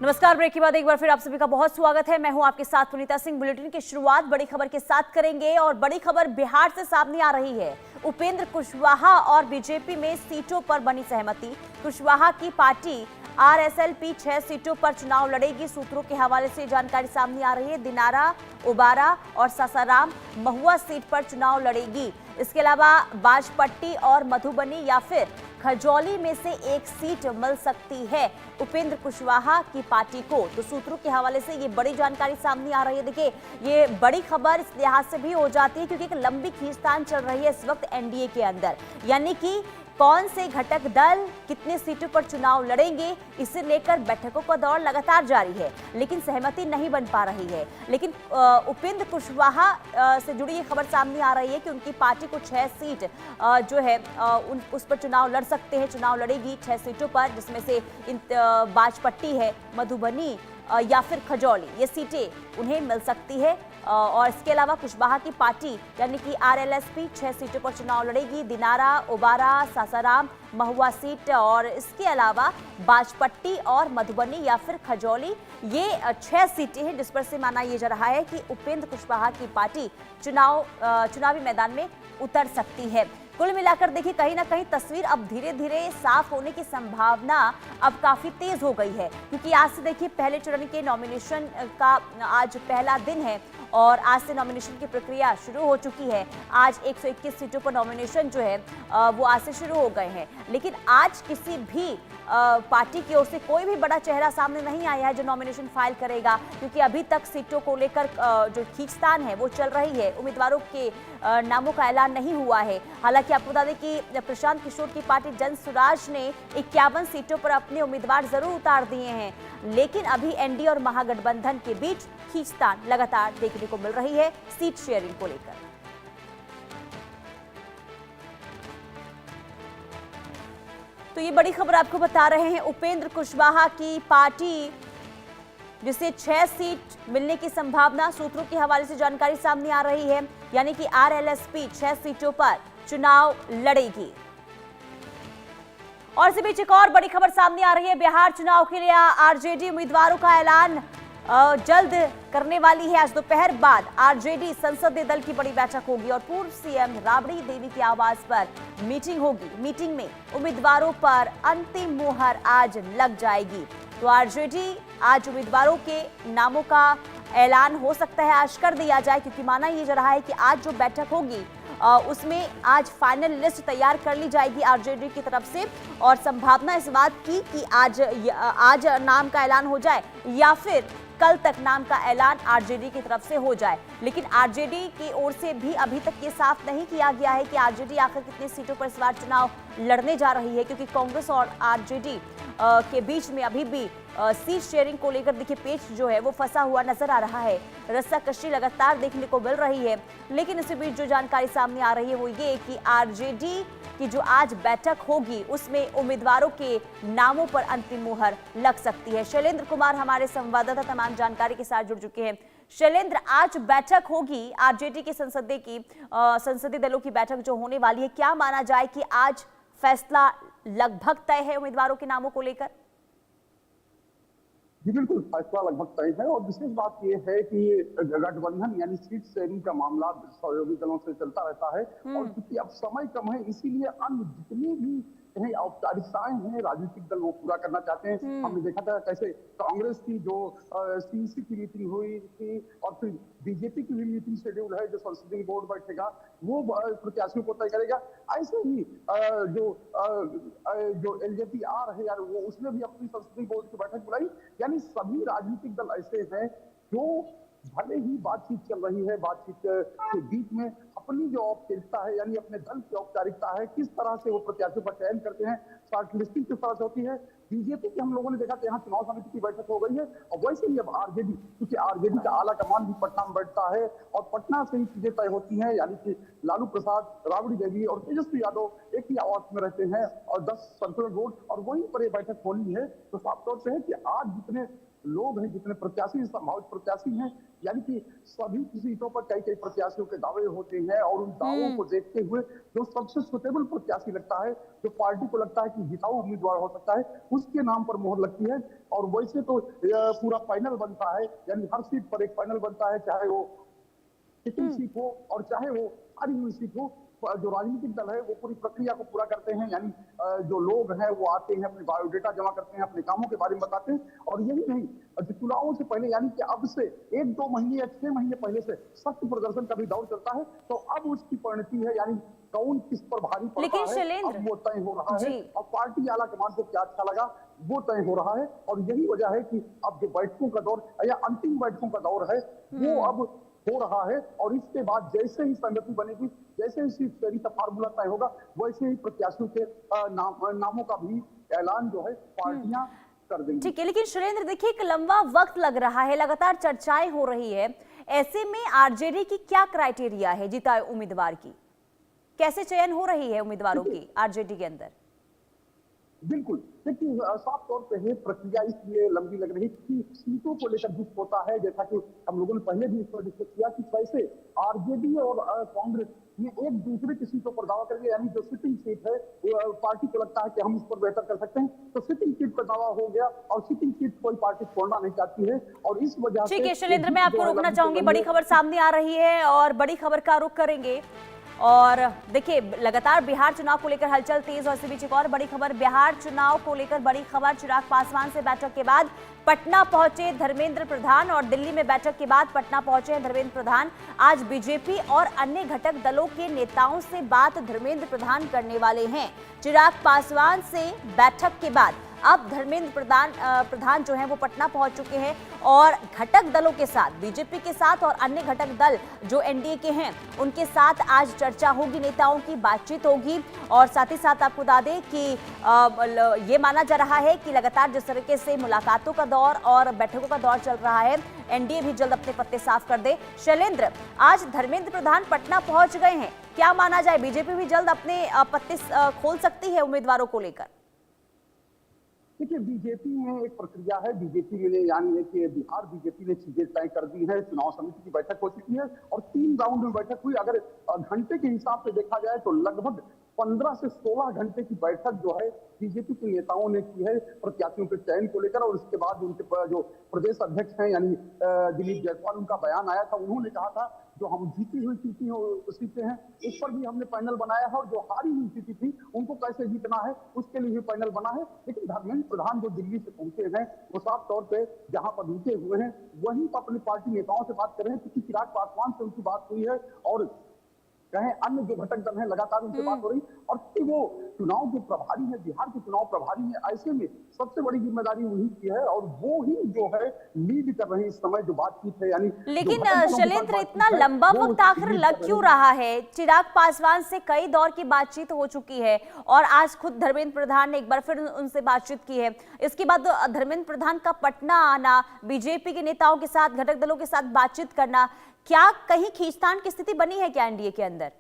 नमस्कार। ब्रेक के बाद एक बार फिर आप सभी का बहुत स्वागत है। मैं हूं आपके साथ पुनीता सिंह। बुलेटिन की शुरुआत बड़ी खबर के साथ करेंगे और बड़ी खबर बिहार से सामने आ रही है। उपेंद्र कुशवाहा और बीजेपी में सीटों पर बनी सहमति। कुशवाहा की पार्टी आरएसएलपी 6 सीटों पर चुनाव लड़ेगी। सूत्रों के हवाले से जानकारी सामने आ रही है। दिनारा, उबारा और सासाराम, महुआ सीट पर चुनाव लड़ेगी। इसके अलावा बाजपट्टी और मधुबनी या फिर खजौली में से एक सीट मिल सकती है उपेंद्र कुशवाहा की पार्टी को। तो सूत्रों के हवाले से ये बड़ी जानकारी सामने आ रही है। देखिए, ये बड़ी खबर इस लिहाज से भी हो जाती है क्योंकि एक लंबी खींचतान चल रही है इस वक्त एनडीए के अंदर, यानी कि कौन से घटक दल कितने सीटों पर चुनाव लड़ेंगे, इसे लेकर बैठकों का दौर लगातार जारी है, लेकिन सहमति नहीं बन पा रही है। लेकिन उपेंद्र कुशवाहा से जुड़ी ये खबर सामने आ रही है कि उनकी पार्टी को 6 सीट जो है उस पर चुनाव लड़ सकते हैं, चुनाव लड़ेगी 6 सीटों पर, जिसमें से बाजपट्टी है, मधुबनी या फिर खजौली, ये सीटें उन्हें मिल सकती है। और इसके अलावा कुशवाहा की पार्टी यानी कि आरएलएसपी 6 सीटों पर चुनाव लड़ेगी। दिनारा, उबारा, सासाराम, महुआ सीट और इसके अलावा बाजपट्टी और मधुबनी या फिर खजौली, ये 6 सीटें हैं जिस पर से माना यह जा रहा है कि उपेंद्र कुशवाहा की पार्टी चुनावी मैदान में उतर सकती है। कुल मिलाकर देखिए, कहीं ना कहीं तस्वीर अब धीरे धीरे साफ होने की संभावना अब काफी तेज हो गई है, क्योंकि आज से देखिए पहले चरण के नॉमिनेशन का आज पहला दिन है और आज से नॉमिनेशन की प्रक्रिया शुरू हो चुकी है। आज 121 सीटों पर नॉमिनेशन जो है वो आज से शुरू हो गए हैं, लेकिन आज किसी भी पार्टी की ओर से कोई भी बड़ा चेहरा सामने नहीं आया है जो नॉमिनेशन फाइल करेगा, क्योंकि अभी तक सीटों को लेकर जो खींचतान है वो चल रही है। उम्मीदवारों के नामों का ऐलान नहीं हुआ है। हालांकि आपको बता दें कि प्रशांत किशोर की पार्टी जन स्वराज ने 51 सीटों पर अपने उम्मीदवार जरूर उतार दिए हैं, लेकिन अभी एनडीए और महागठबंधन के बीच खींचतान लगातार देखने को मिल रही है सीट शेयरिंग को लेकर। तो ये बड़ी खबर आपको बता रहे हैं। उपेंद्र कुशवाहा की पार्टी जिसे 6 सीट मिलने की संभावना, सूत्रों के हवाले से जानकारी सामने आ रही है, यानी कि आरएलएसपी 6 सीटों पर चुनाव लड़ेगी। और इसी बीच एक और बड़ी खबर सामने आ रही है। बिहार चुनाव के लिए आरजेडी उम्मीदवारों का ऐलान जल्द करने वाली है। आज दोपहर बाद आरजेडी संसदीय दल की बड़ी बैठक होगी और पूर्व सीएम राबड़ी देवी के आवास पर मीटिंग होगी। मीटिंग में उम्मीदवारों पर अंतिम मुहर आज लग जाएगी। तो आरजेडी आज उम्मीदवारों के नामों का ऐलान हो सकता है आज कर दिया जाए, क्योंकि माना यह जा रहा है कि आज जो बैठक होगी उसमें आज फाइनल लिस्ट तैयार कर ली जाएगी आरजेडी की तरफ से, और संभावना इस बात की कि आज नाम का ऐलान हो जाए या फिर कल तक नाम का ऐलान आरजेडी की तरफ से हो जाए। लेकिन आरजेडी की ओर से भी अभी तक ये साफ नहीं किया गया है कि आरजेडी आखिर कितनी सीटों पर इस बार चुनाव लड़ने जा रही है, क्योंकि कांग्रेस और आरजेडी के बीच में अभी भी सीट शेयरिंग को लेकर देखिए पेच जो है वो फंसा हुआ नजर आ रहा है। रस्साकशी लगातार देखने को मिल रही है। लेकिन इसी बीच जो जानकारी सामने आ रही है वो ये कि आरजेडी की जो आज बैठक होगी उसमें उम्मीदवारों के नामों पर अंतिम मुहर लग सकती है। शैलेंद्र कुमार हमारे संवाददाता तमाम जानकारी के साथ जुड़ चुके हैं। शैलेंद्र, आज बैठक होगी आरजेडी के संसदीय दलों की बैठक जो होने वाली है, क्या माना जाए कि आज फैसला लगभग तय है उम्मीदवारों के नामों को लेकर? जी बिल्कुल, फैसला लगभग तय है और विशेष बात यह है कि गठबंधन यानी सीट शेयरिंग का मामला सहयोगी दलों से चलता रहता है और क्योंकि अब समय कम है इसीलिए अन्य जितनी भी कहीं औपचारिकताएं हैं राजनीतिक दल वो पूरा करना चाहते हैं। हमने देखा था कैसे कांग्रेस की जो सीईसी की मीटिंग हुई थी और फिर बीजेपी की भी मीटिंग शेड्यूल है, जो संसदीय बोर्ड बैठेगा वो प्रत्याशियों को तय करेगा। ऐसे ही जो एलजेपी आ रहे यार वो उसने भी अपनी संसदीय बोर्ड की बैठक बुलाई। यानी सभी राजनीतिक दल ऐसे हैं जो भले ही बातचीत चल रही है, बातचीत के बीच में अपनी जो औपचारिकता है यानी अपने दल की औपचारिकता है किस तरह से वो प्रत्याशियों का चयन करते हैं, शॉर्ट लिस्टिंग किस तरह से होती है। बीजेपी की हम लोगों ने देखा कि यहाँ चुनाव समिति की बैठक हो गई है और वैसे ही अब आरजेडी, क्योंकि आरजेडी का आला कमान भी पटना में बैठता है और पटना से ही चीजें तय होती हैं, यानी कि लालू प्रसाद, राबड़ी देवी और तेजस्वी यादव एक ही आवास में रहते हैं और 10 संसदीय बोर्ड और वहीं पर ये बैठक होनी है। तो साफ तौर से है कि आज जितने लोग हैं, जितने प्रत्याशी संभावित प्रत्याशी हैं, यानी कि सभी सीटों पर कई कई प्रत्याशियों के दावे होते हैं और उन दावों को देखते हुए जो सबसे सुटेबल प्रत्याशी लगता है, जो पार्टी को लगता है कि जिताऊ उम्मीदवार हो सकता है, उस उसके नाम पर मोहर लगती है। और वैसे तो पूरा पैनल बनता है, यानी हर सीट पर एक पैनल बनता है, चाहे वो सिटिंग सीट हो और चाहे वो हारी हुई सीट हो। जो राजनीतिक दल है वो पूरी प्रक्रिया को पूरा करते हैं, यानी जो लोग हैं वो आते हैं, अपने बायोडेटा जमा करते हैं, अपने कामों के बारे में बताते हैं। और यही नहीं, चुनावों से पहले यानी कि अब से 1-2 महीने या 6 महीने पहले से सख्त प्रदर्शन का भी दौर चलता है। तो अब उसकी परिणति है, यानी कौन किस पर भारी पड़ता है, अब वो तय हो रहा है। और पार्टी आला कमान को क्या अच्छा लगा वो तय हो रहा है। और यही वजह है कि अब जो बैठकों का दौर या अंतिम बैठकों का दौर है वो अब हो रहा है। और इसके बाद जैसे ही सहमति बनेगी, जैसे ही सीट शेयरिंग का फार्मूला तय होगा, वैसे ही प्रत्याशियों के नामों का भी ऐलान जो है पार्टियां कर देंगी। ठीक है, लेकिन सुरेंद्र देखिए एक लंबा वक्त लग रहा है, लगातार चर्चाएं हो रही है, ऐसे में आरजेडी की क्या क्राइटेरिया है जिताए उम्मीदवार की? कैसे चयन हो रही है उम्मीदवारों की आरजेडी के अंदर? बिल्कुल, देखिए साफ तौर पे ये प्रक्रिया इसलिए लंबी लग रही कि सीटों को लेकर दुख होता है, जैसा कि हम लोगों ने पहले भी इस पर डिस्कस किया कि कैसे आरजेडी और कांग्रेस ये एक दूसरे की सीटों पर दावा करेंगे। यानी जो सिटिंग सीट है पार्टी को लगता है कि हम उस पर बेहतर कर सकते हैं, तो सिटिंग सीट पर दावा हो गया और सिटिंग सीट कोई पार्टी छोड़ना नहीं चाहती है। और इस वजह से ठीक है शैलेंद्र, मैं आपको रोकना चाहूंगी, बड़ी खबर सामने आ रही है और बड़ी खबर का रुख करेंगे। और देखिए लगातार बिहार चुनाव को लेकर हलचल तेज, और इसी बीच एक और बड़ी खबर, बिहार चुनाव को लेकर बड़ी खबर, चिराग पासवान से बैठक के बाद पटना पहुंचे धर्मेंद्र प्रधान, और दिल्ली में बैठक के बाद पटना पहुंचे हैं धर्मेंद्र प्रधान। आज बीजेपी और अन्य घटक दलों के नेताओं से बात धर्मेंद्र प्रधान करने वाले हैं। चिराग पासवान से बैठक के बाद अब धर्मेंद्र प्रधान जो हैं वो पटना पहुंच चुके हैं और घटक दलों के साथ, बीजेपी के साथ और अन्य घटक दल जो एनडीए के हैं उनके साथ आज चर्चा होगी, नेताओं की बातचीत होगी। और साथ ही साथ आपको बता दें कि ये माना जा रहा है कि लगातार जिस तरीके से मुलाकातों का दौर और बैठकों का दौर चल रहा है, एनडीए भी जल्द अपने पत्ते साफ कर दे। शैलेंद्र, आज धर्मेंद्र प्रधान पटना पहुंच गए हैं, क्या माना जाए बीजेपी भी जल्द अपने पत्ते खोल सकती है उम्मीदवारों को लेकर? देखिए बीजेपी में एक प्रक्रिया है, बीजेपी में यानी है कि बिहार बीजेपी ने चीजें तय कर दी है। चुनाव समिति की बैठक हो चुकी है और 3 राउंड में बैठक हुई। अगर घंटे के हिसाब से देखा जाए तो लगभग 15 से 16 घंटे की बैठक जो है बीजेपी के नेताओं ने की है प्रत्याशियों के चयन को लेकर। और उसके बाद उनके जो प्रदेश अध्यक्ष हैं यानी दिलीप जायसवाल, उनका बयान आया था, उन्होंने कहा था जो हम जीती हुई सीटें हैं उस पर भी हमने पैनल बनाया है, और जो हारी हुई सीटें थी उनको कैसे जीतना है उसके लिए भी पैनल बना है। लेकिन धर्मेंद्र प्रधान जो दिल्ली से पहुंचे हैं वो साफ तौर पे जहां पर रुके हुए हैं वहीं पर अपनी पार्टी नेताओं से बात कर रहे हैं, क्योंकि चिराग पासवान से उनकी बात हुई है और कहें अन्य जो घटक दल हैं लगातार उनसे बात हो रही। और वो चुनाव जो प्रभारी है, बिहार के चुनाव प्रभारी है, ऐसे में सबसे बड़ी जिम्मेदारी उन्हीं की है और वो ही जो है लीड कर रहे हैं इस समय जो बातचीत है। यानी लेकिन शैलेंद्र इतना लंबा वक्त आखिर लग क्यों रहा है? चिराग पासवान से कई दौर की बातचीत हो चुकी है और आज खुद धर्मेंद्र प्रधान ने एक बार फिर उनसे बातचीत की है। इसके बाद धर्मेंद्र प्रधान का पटना आना, बीजेपी के नेताओं के साथ, घटक दलों के साथ बातचीत करना, क्या कहीं खींचतान की स्थिति बनी है क्या एनडीए के अंदर?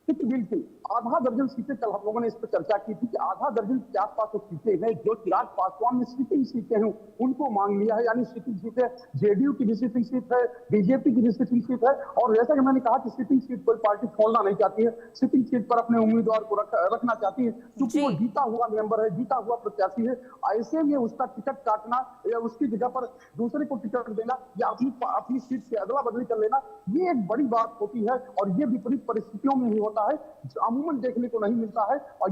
बिल्कुल, आधा दर्जन सीटें, कल हम लोगों ने इस पर चर्चा की थी कि आधा दर्जन के आसपास जो सीटें हैं जो चिराग पासवान ने सिटिंग सीटें हैं उनको मांग लिया है। यानी सिटिंग सीटें जेडीयू की भी सिटिंग सीट है, बीजेपी की भी सिटिंग सीट है। और जैसा कि मैंने कहा कि सिटिंग सीट कोई पार्टी छोड़ना नहीं चाहती है, सिटिंग सीट पर अपने उम्मीदवार को रखना चाहती है, क्योंकि वो जीता हुआ मेंबर है, जीता हुआ प्रत्याशी है। ऐसे में उसका टिकट काटना या उसकी जगह पर दूसरे को टिकट देना या अपनी सीट से अदला बदली कर लेना, ये एक बड़ी बात होती है और ये विपरीत परिस्थितियों में ही होता है, अमूमन देखने को नहीं मिलता है। और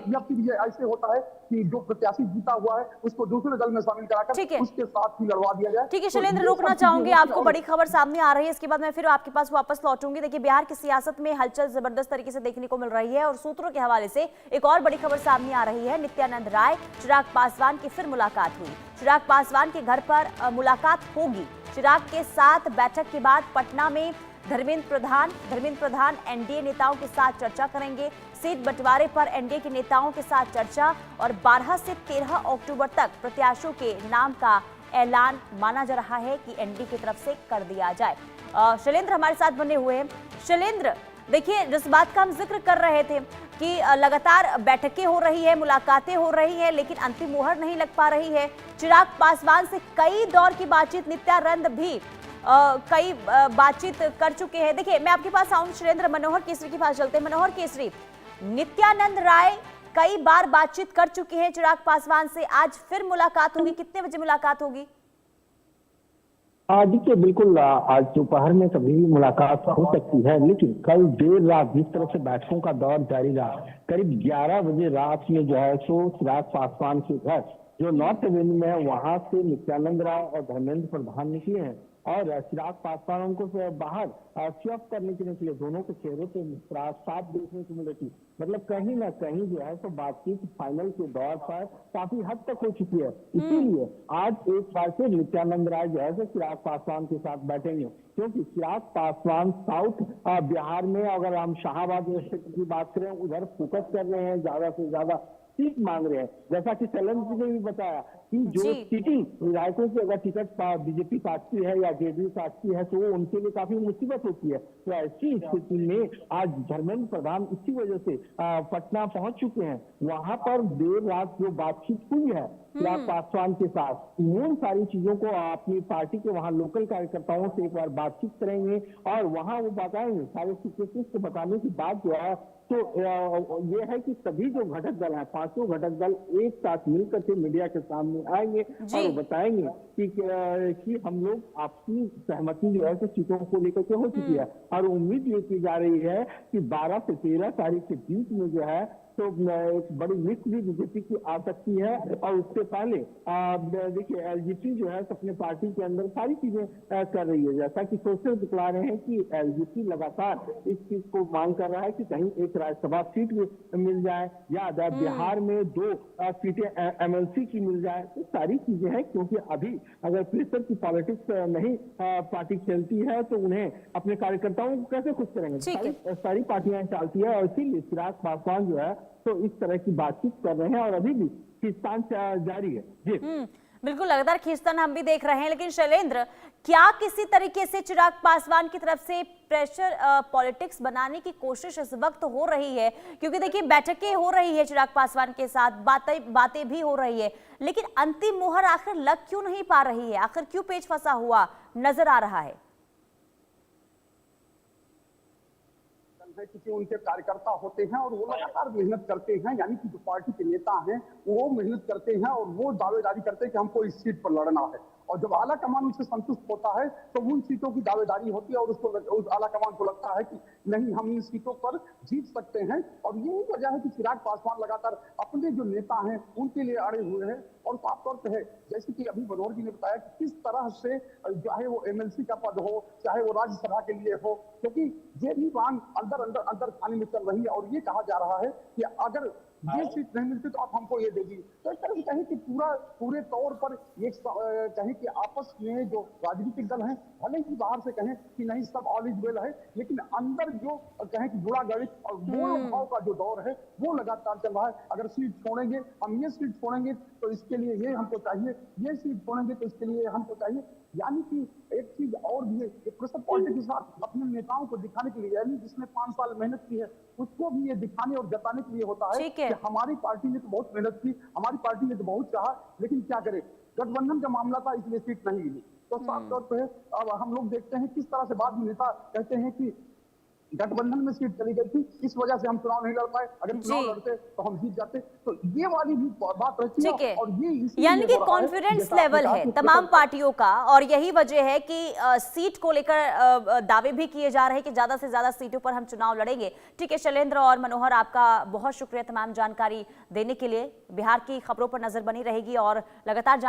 या फिर ये ऐसे होता है कि जो प्रत्याशी जीता हुआ है उसको दूसरे दल में शामिल कराकर उसके साथ ही लड़वा दिया जाए। ठीक है शैलेंद्र, रोकना चाहूंगी आपको, बड़ी खबर सामने आ रही है, इसके बाद मैं फिर आपके पास वापस लौटूंगी। देखिए बिहार की सियासत में हलचल जबरदस्त तरीके से देखने को मिल रही है और सूत्रों के हवाले से एक और बड़ी खबर सामने आ रही है। नित्यानंद राय, चिराग पासवान की फिर मुलाकात हुई, चिराग पासवान के घर पर मुलाकात होगी। चिराग के साथ बैठक के बाद पटना में धर्मेंद्र प्रधान एनडीए नेताओं के साथ चर्चा करेंगे। सीट बंटवारे पर एनडीए के नेताओं के साथ चर्चा और 12 से 13 अक्टूबर तक प्रत्याशियों के नाम का ऐलान माना जा रहा है कि एनडीए की तरफ से कर दिया जाए। शैलेंद्र हमारे साथ बने हुए हैं। शैलेंद्र, देखिए जिस बात का हम जिक्र कर रहे थे कि लगातार बैठकें हो रही है, मुलाकातें हो रही है, लेकिन अंतिम मुहर नहीं लग पा रही है। चिराग पासवान से कई दौर की बातचीत, नित्यानंद भी कई बातचीत कर चुके हैं। देखिए मैं आपके पास आऊं, शैलेंद्र, मनोहर केसरी के पास चलते हैं। मनोहर केसरी, नित्यानंद राय कई बार बातचीत कर चुकी हैं चिराग पासवान से, आज फिर मुलाकात होगी, कितने बजे मुलाकात होगी? देखिए बिल्कुल आज दोपहर में कभी भी मुलाकात हो सकती है, लेकिन कल देर रात जिस तरह से बैठकों का दौर जारी रहा, करीब 11 बजे रात में जो है सो चिराग पासवान के घर जो नॉर्थ एवेन्यू में है वहां से नित्यानंद राय और धर्मेंद्र प्रधान निकले हैं और चिराग पासवान उनको बाहर स्वीप करने के निकले। दोनों के चेहरे पे मुस्कुराहट साफ देखने को मिल रही, मतलब कहीं ना कहीं जो है तो बातचीत फाइनल के दौर पर काफी हद तक हो चुकी है। इसीलिए आज एक बार फिर नित्यानंद राय जो है तो चिराग पासवान के साथ बैठेंगे, क्योंकि चिराग पासवान साउथ बिहार में अगर हम शाहाबाद क्षेत्र की बात करें उधर फोकस कर रहे हैं, ज्यादा से ज्यादा सीट मांग रहे हैं। जैसा कि शैलेंद्र जी ने भी बताया कि जो सिटिंग विधायकों की अगर टिकट बीजेपी काटती है या जेडीयू काटती है तो उनके लिए काफी मुसीबत होती है। तो ऐसी स्थिति में आज धर्मेंद्र प्रधान इसी वजह से पटना पहुंच चुके हैं। वहां पर देर रात जो बातचीत हुई है चिराग पासवान के साथ, उन सारी चीजों को अपनी पार्टी के वहां लोकल कार्यकर्ताओं से एक बार बातचीत करेंगे और वहां वो बताएंगे। सारे सीक्रेटरीज को बताने की बात जो है तो ये है कि सभी जो घटक दल हैं, पांचों घटक दल एक साथ मिलकर के मीडिया के सामने आएंगे और बताएंगे कि हम लोग आपसी सहमति जो है तो सीटों को लेकर के हो चुकी है और उम्मीद ये की जा रही है कि 12 से 13 तारीख के बीच में जो है तो एक बड़ी लिस्ट भी बीजेपी की आ सकती है। और उससे पहले देखिए एलजेपी जो है अपने पार्टी के अंदर सारी चीजें कर रही है, जैसा कि सोर्सेज दिखला रहे हैं कि एलजेपी लगातार इस चीज को मांग कर रहा है कि कहीं एक राज्यसभा सीट भी मिल जाए या बिहार में 2 सीटें एमएलसी की मिल जाए। तो सारी चीजें हैं, क्योंकि अभी अगर प्रेशर की पॉलिटिक्स नहीं पार्टी खेलती है तो उन्हें अपने कार्यकर्ताओं को कैसे खुश करेंगे। सारी पार्टियां चालती है और इसीलिए चिराग पासवान जो है तो इस तरह की बातचीत कर रहे हैं और अभी भी खींचतान जारी है। जी बिल्कुल, लगातार खींचतान हम भी देख रहे हैं। लेकिन शैलेंद्र, क्या किसी तरीके से चिराग पासवान की तरफ से प्रेशर पॉलिटिक्स बनाने की कोशिश इस वक्त हो रही है? क्योंकि देखिए बैठकें हो रही है चिराग पासवान के साथ, बातें भी हो रही है, लेकिन अंतिम मोहर आखिर लग क्यों नहीं पा रही है? आखिर क्यों पेच फंसा हुआ नजर आ रहा है? क्योंकि उनके कार्यकर्ता होते हैं और वो लगातार मेहनत करते हैं, यानी कि जो पार्टी के नेता हैं वो मेहनत करते हैं और वो दावेदारी करते हैं कि हमको इस सीट पर लड़ना है। और जब आला कमान उससे संतुष्ट होता है तो उन सीटों की दावेदारी होती है और उसको उस आला कमान को लगता है कि नहीं, हम इन सीटों पर जीत सकते हैं। और यही वजह है कि चिराग पासवान लगातार अपने जो नेता हैं उनके लिए अड़े हुए हैं। और साफ तौर पर है, जैसे कि अभी मनोहर जी ने बताया कि किस तरह से चाहे वो एमएलसी का पद हो चाहे वो राज्यसभा के लिए हो, क्योंकि ये भी मांग अंदर खाने में चल रही है। और ये कहा जा रहा है कि अगर ये सीट नहीं मिलती तो आप हमको ये दे दी। तो एक तरह से कहें कि पूरे तौर पर एक कहें कि आपस में जो राजनीतिक दल हैं भले ही बाहर से कहें कि नहीं सब ऑल इज वेल है, लेकिन अंदर जो कहें कि गुणा गणित और मोल भाव का जो दौर है वो लगातार चल रहा है। अगर सीट छोड़ेंगे, हम ये सीट छोड़ेंगे तो इसके लिए ये हमको चाहिए, ये सीट छोड़ेंगे तो इसके लिए हमको चाहिए। यानी कि एक चीज और भी है, एक प्रेशर पॉलिटिक्स के साथ अपने नेताओं को दिखाने के लिए, यानी जिसने 5 साल मेहनत की है उसको भी ये दिखाने और जताने के लिए होता है कि हमारी पार्टी ने तो बहुत मेहनत की, हमारी पार्टी ने तो बहुत चाहा, लेकिन क्या करे, गठबंधन का मामला था इसलिए सीट नहीं मिली। तो साफ तौर पर अब हम लोग देखते हैं किस तरह से बाद में नेता कहते हैं कि गठबंधन में सीट चली गई थी, इस वजह से हम चुनाव नहीं लड़ पाए, अगर चुनाव लड़ते तो हम जीत जाते। तो ये वाली भी बात रहती है। और ये यानी कि कॉन्फिडेंस लेवल है तमाम पार्टियों का, और यही वजह है कि सीट को लेकर दावे भी किए जा रहे हैं कि ज्यादा से ज्यादा सीटों पर हम चुनाव लड़ेंगे। ठीक है शैलेंद्र और मनोहर, आपका बहुत शुक्रिया तमाम जानकारी देने के लिए। बिहार की खबरों पर नजर बनी रहेगी और लगातार